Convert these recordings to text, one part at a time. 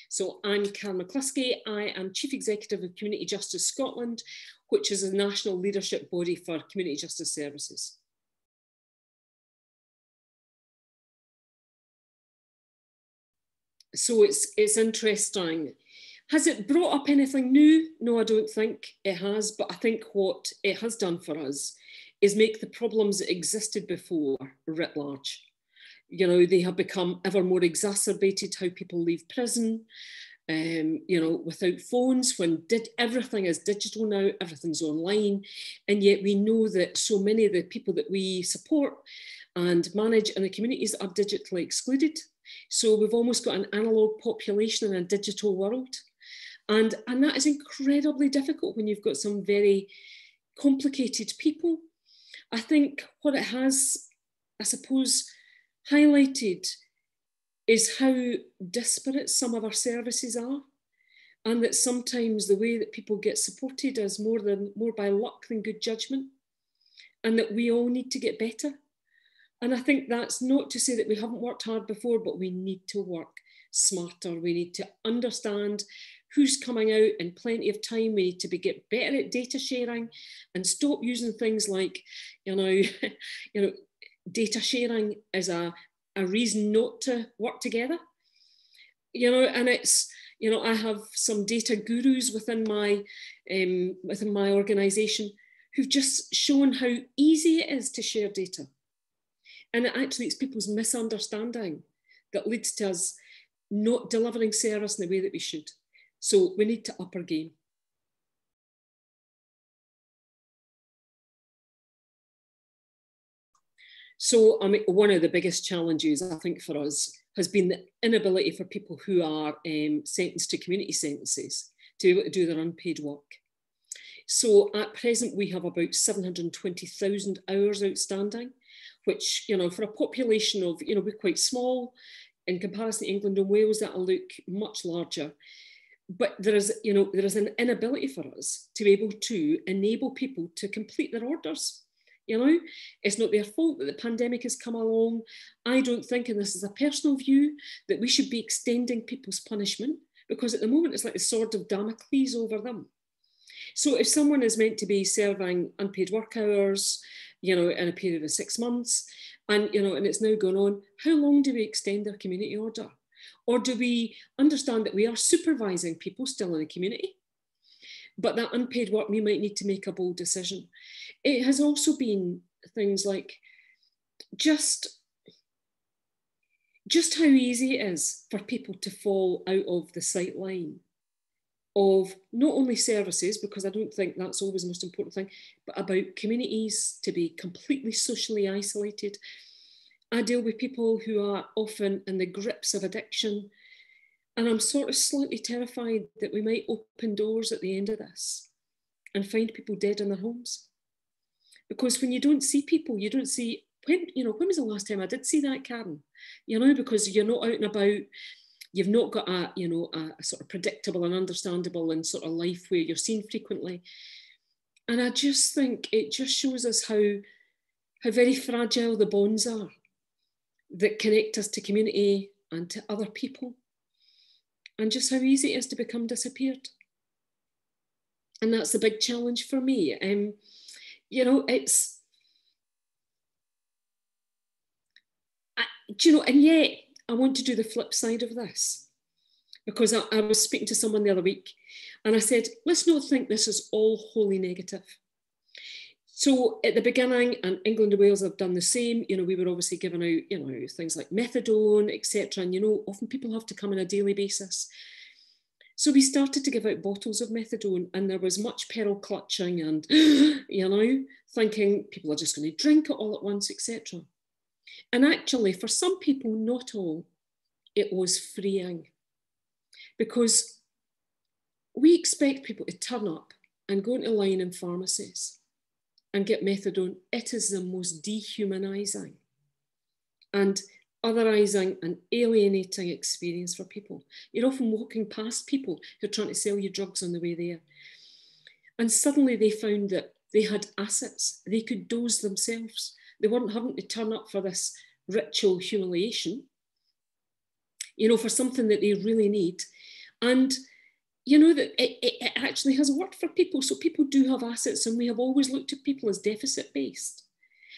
So I'm Karyn McCluskey. I am Chief Executive of Community Justice Scotland, which is a national leadership body for community justice services. So it's interesting. Has it brought up anything new? No, I don't think it has, but I think what it has done for us is make the problems that existed before writ large. You know, they have become ever more exacerbated, how people leave prison, you know, without phones, when everything is digital now, everything's online, and yet we know that so many of the people that we support and manage in the communities are digitally excluded. So we've almost got an analogue population in a digital world. And that is incredibly difficult when you've got some very complicated people. I think what it has, I suppose, highlighted is how disparate some of our services are, and that sometimes the way that people get supported is more by luck than good judgment, and that we all need to get better. And I think that's not to say that we haven't worked hard before, but we need to work smarter. We need to understand who's coming out in plenty of time. We need to get better at data sharing and stop using things like, data sharing as a reason not to work together. And it's, I have some data gurus within my organisation who've just shown how easy it is to share data. And actually it's people's misunderstanding that leads to us not delivering service in the way that we should. So we need to up our game. So one of the biggest challenges, I think, for us has been the inability for people who are sentenced to community sentences to be able to do their unpaid work. So at present, we have about 720,000 hours outstanding, which, for a population of, we're quite small in comparison to England and Wales, that'll look much larger. But there is an inability for us to be able to enable people to complete their orders. It's not their fault that the pandemic has come along. I don't think, and this is a personal view, that we should be extending people's punishment, because at the moment it's like the sword of Damocles over them. So if someone is meant to be serving unpaid work hours, in a period of 6 months, and it's now gone on, how long do we extend their community order? Or do we understand that we are supervising people still in the community? But that unpaid work, we might need to make a bold decision. It has also been things like just how easy it is for people to fall out of the sight line of not only services, because I don't think that's always the most important thing, but about communities, to be completely socially isolated. I deal with people who are often in the grips of addiction, and I'm sort of slightly terrified that we might open doors at the end of this and find people dead in their homes. Because when you don't see people, you don't see, when was the last time I did see that, Karyn? Because you're not out and about, you've not got a sort of predictable and understandable and sort of life where you're seen frequently. And I just think it just shows us how very fragile the bonds are that connect us to community and to other people, and just how easy it is to become disappeared. And that's the big challenge for me. And yet I want to do the flip side of this, because I was speaking to someone the other week and I said, let's not think this is all wholly negative. So at the beginning, and England and Wales have done the same, we were obviously giving out, things like methadone, etc. And, often people have to come on a daily basis. So we started to give out bottles of methadone, and there was much pearl clutching and, thinking people are just going to drink it all at once, etc. And actually, for some people, not all, it was freeing. Because we expect people to turn up and go into line in pharmacies and get methadone. It is the most dehumanising and otherising and alienating experience for people. You're often walking past people who are trying to sell you drugs on the way there. And suddenly they found that they had assets. They could dose themselves. They weren't having to turn up for this ritual humiliation, for something that they really need. And you know that it actually has worked for people. So people do have assets, and we have always looked at people as deficit based.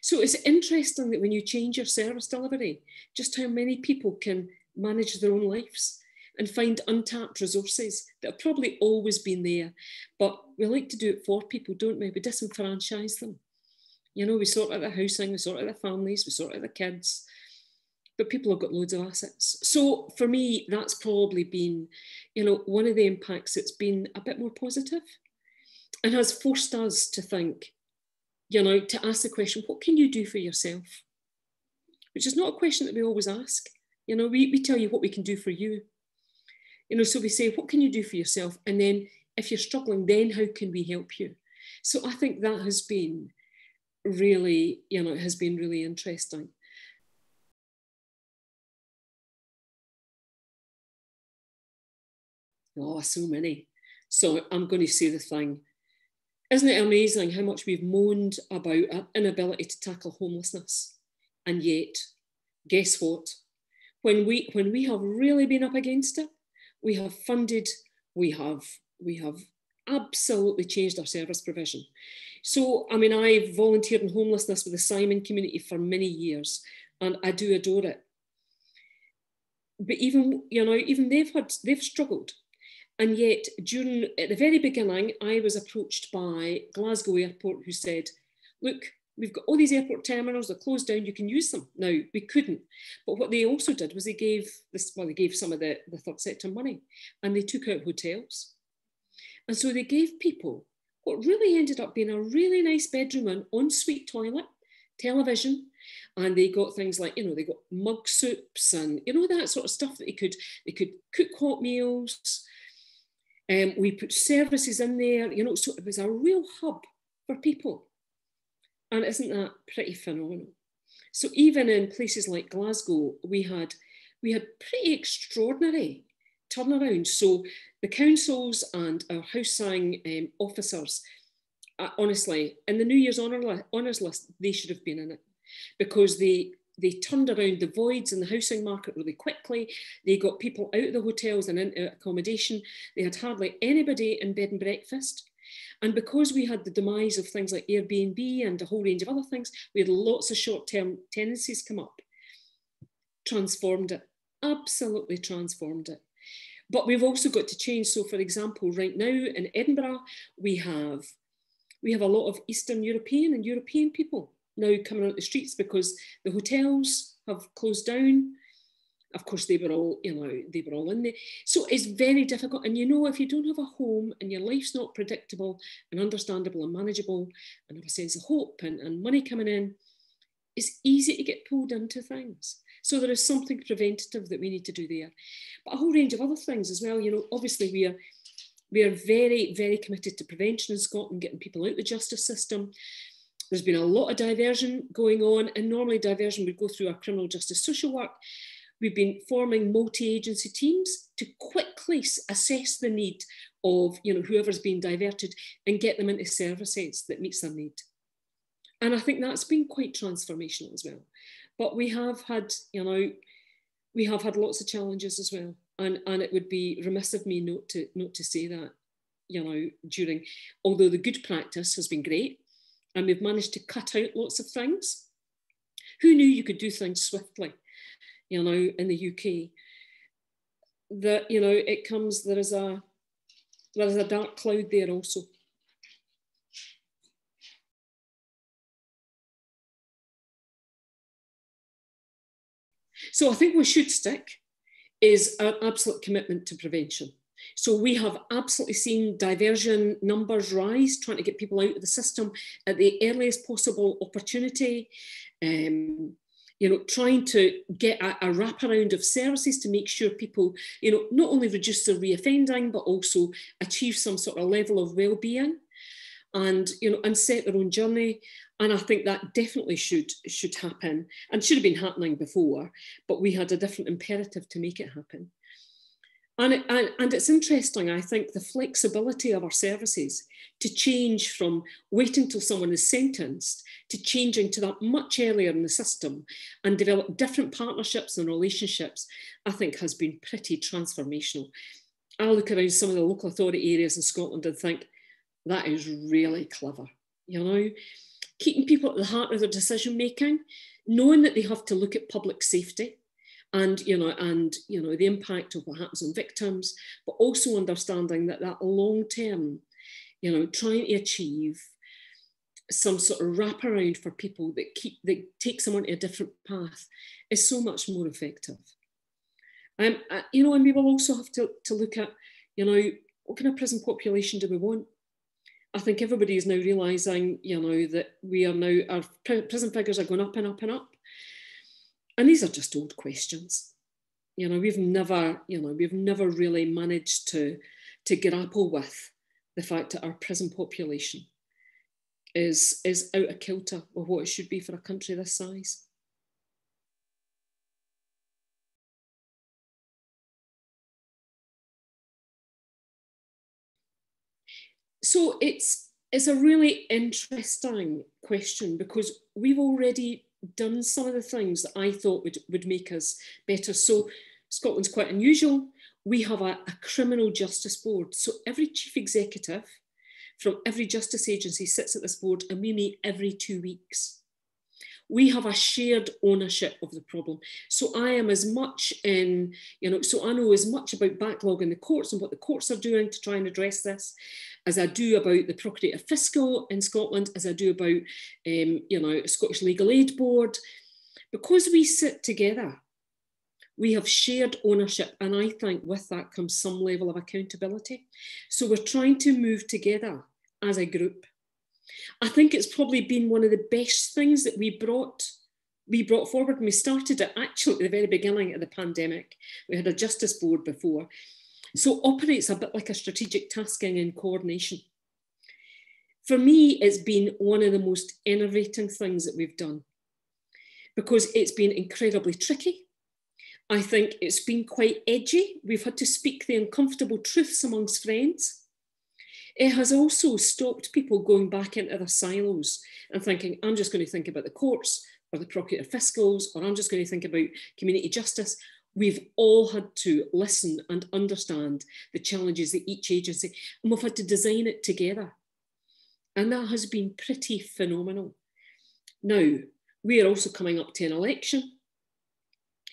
So it's interesting that when you change your service delivery, just how many people can manage their own lives and find untapped resources that have probably always been there. But we like to do it for people, don't we? We disenfranchise them. You know, we sort out the housing, we sort out the families, we sort out the kids, but people have got loads of assets. So for me, that's probably been, you know, one of the impacts that's been a bit more positive and has forced us to think, you know, to ask the question, what can you do for yourself? Which is not a question that we always ask. You know, we tell you what we can do for you. You know, so we say, what can you do for yourself? And then if you're struggling, then how can we help you? So I think that has been really, you know, it has been really interesting. Oh, so many. So I'm going to say the thing. Isn't it amazing how much we've moaned about our inability to tackle homelessness? And yet, guess what? When we have really been up against it, we have funded, we have absolutely changed our service provision. So, I mean, I've volunteered in homelessness with the Simon community for many years, and I do adore it. But even, you know, even they've struggled. And yet, at the very beginning, I was approached by Glasgow Airport, who said, look, we've got all these airport terminals, they're closed down, you can use them. Now, we couldn't. But what they also did was they gave some of the third sector money, and they took out hotels. And so they gave people what really ended up being a really nice bedroom, an ensuite toilet, television, and they got things like, you know, they got mug soups and, you know, that sort of stuff that they could cook hot meals. We put services in there, you know, so it was a real hub for people. And isn't that pretty phenomenal? So even in places like Glasgow, we had pretty extraordinary turnaround. So the councils and our housing officers, honestly, in the New Year's honours list, they should have been in it, because they turned around the voids in the housing market really quickly. They got people out of the hotels and into accommodation. They had hardly anybody in bed and breakfast. And because we had the demise of things like Airbnb and a whole range of other things, we had lots of short-term tenancies come up. Transformed it, absolutely transformed it. But we've also got to change. So for example, right now in Edinburgh, we have a lot of Eastern European and European people now coming out the streets because the hotels have closed down. Of course, they were all in there. So it's very difficult. And you know, if you don't have a home and your life's not predictable and understandable and manageable and have a sense of hope and money coming in, it's easy to get pulled into things. So there is something preventative that we need to do there. But a whole range of other things as well. You know, obviously we are very, very committed to prevention in Scotland, getting people out the justice system. There's been a lot of diversion going on, and normally diversion would go through our criminal justice social work. We've been forming multi-agency teams to quickly assess the need of, you know, whoever's being diverted and get them into services that meets their need. And I think that's been quite transformational as well. But we have had, you know, lots of challenges as well. And it would be remiss of me not to say that, you know, although the good practice has been great, and we've managed to cut out lots of things. Who knew you could do things swiftly, you know, in the UK? That, you know, there is a dark cloud there also. So I think we should stick is our absolute commitment to prevention. So we have absolutely seen diversion numbers rise, trying to get people out of the system at the earliest possible opportunity. You know, trying to get a wraparound of services to make sure people, you know, not only reduce their reoffending, but also achieve some sort of level of well-being and, you know, and set their own journey. And I think that definitely should happen, and should have been happening before, but we had a different imperative to make it happen. And it's interesting, I think, the flexibility of our services to change from waiting till someone is sentenced to changing to that much earlier in the system and develop different partnerships and relationships, I think has been pretty transformational. I look around some of the local authority areas in Scotland and think, that is really clever, you know? Keeping people at the heart of their decision making, knowing that they have to look at public safety and the impact of what happens on victims, but also understanding that long term, trying to achieve some sort of wraparound for people that take someone to a different path is so much more effective. And we will also have to look at, what kind of prison population do we want? I think everybody is now realising, that our prison figures are going up and up and up. And these are just old questions. We've never really managed to grapple with the fact that our prison population is out of kilter with what it should be for a country this size. So it's a really interesting question, because we've already done some of the things that I thought would make us better. So Scotland's quite unusual. We have a criminal justice board. So every chief executive from every justice agency sits at this board, and we meet every 2 weeks. We have a shared ownership of the problem. So I am as much in, so I know as much about backlog in the courts and what the courts are doing to try and address this, as I do about the Procurator Fiscal in Scotland, as I do about, Scottish Legal Aid Board. Because we sit together, we have shared ownership, and I think with that comes some level of accountability. So we're trying to move together as a group. I think it's probably been one of the best things that we brought forward. And we started it actually at the very beginning of the pandemic. We had a justice board before. So it operates a bit like a strategic tasking and coordination. For me, it's been one of the most enervating things that we've done, because it's been incredibly tricky. I think it's been quite edgy. We've had to speak the uncomfortable truths amongst friends. It has also stopped people going back into their silos and thinking, I'm just going to think about the courts or the Procurator Fiscals, or I'm just going to think about community justice. We've all had to listen and understand the challenges that each agency, and we've had to design it together. And that has been pretty phenomenal. Now, we are also coming up to an election.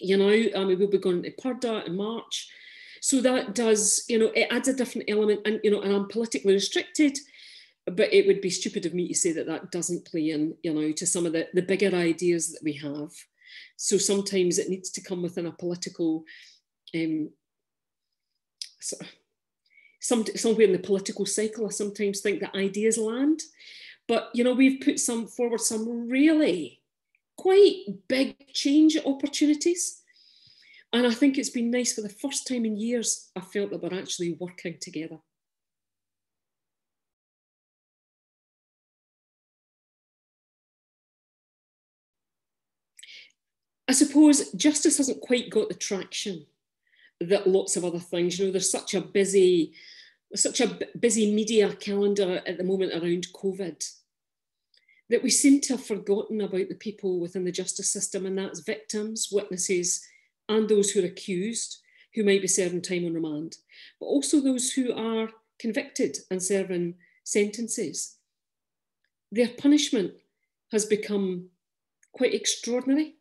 We'll be going to Purda in March. So that does, it adds a different element, and, and I'm politically restricted, but it would be stupid of me to say that doesn't play in, to some of the bigger ideas that we have. So sometimes it needs to come within a political, somewhere in the political cycle. I sometimes think that ideas land, but, we've put forward some really quite big change opportunities. And I think it's been nice. For the first time in years, I felt that we're actually working together. I suppose justice hasn't quite got the traction that lots of other things. There's such a busy media calendar at the moment around COVID, that we seem to have forgotten about the people within the justice system, and that's victims, witnesses, and those who are accused, who might be serving time on remand, but also those who are convicted and serving sentences. Their punishment has become quite extraordinary,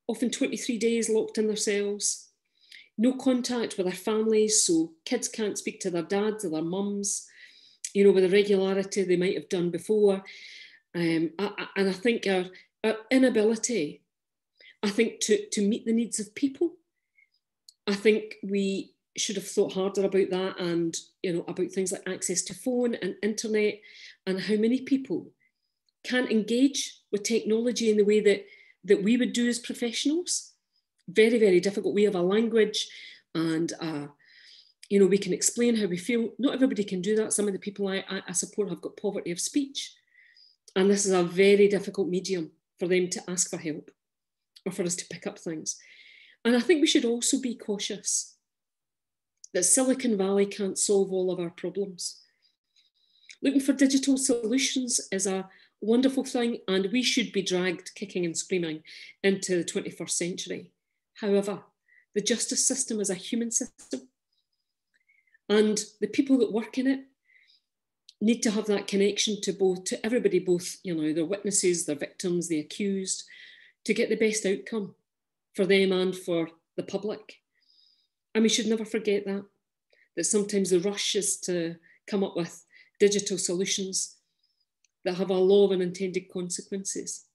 often 23 days locked in their cells, no contact with their families, so kids can't speak to their dads or their mums, with the regularity they might have done before. And I think our inability, to meet the needs of people, I think we should have thought harder about that, and about things like access to phone and internet, and how many people can't engage with technology in the way that we would do as professionals. Very, very difficult. We have a language, and we can explain how we feel. Not everybody can do that. Some of the people I support have got poverty of speech, and this is a very difficult medium for them to ask for help, or for us to pick up things. And I think we should also be cautious that Silicon Valley can't solve all of our problems. Looking for digital solutions is a wonderful thing, and we should be dragged kicking and screaming into the 21st century. However, the justice system is a human system. And the people that work in it need to have that connection to everybody, both, you know, their witnesses, their victims, the accused, to get the best outcome for them and for the public. And we should never forget that sometimes the rush is to come up with digital solutions that have a law of unintended consequences.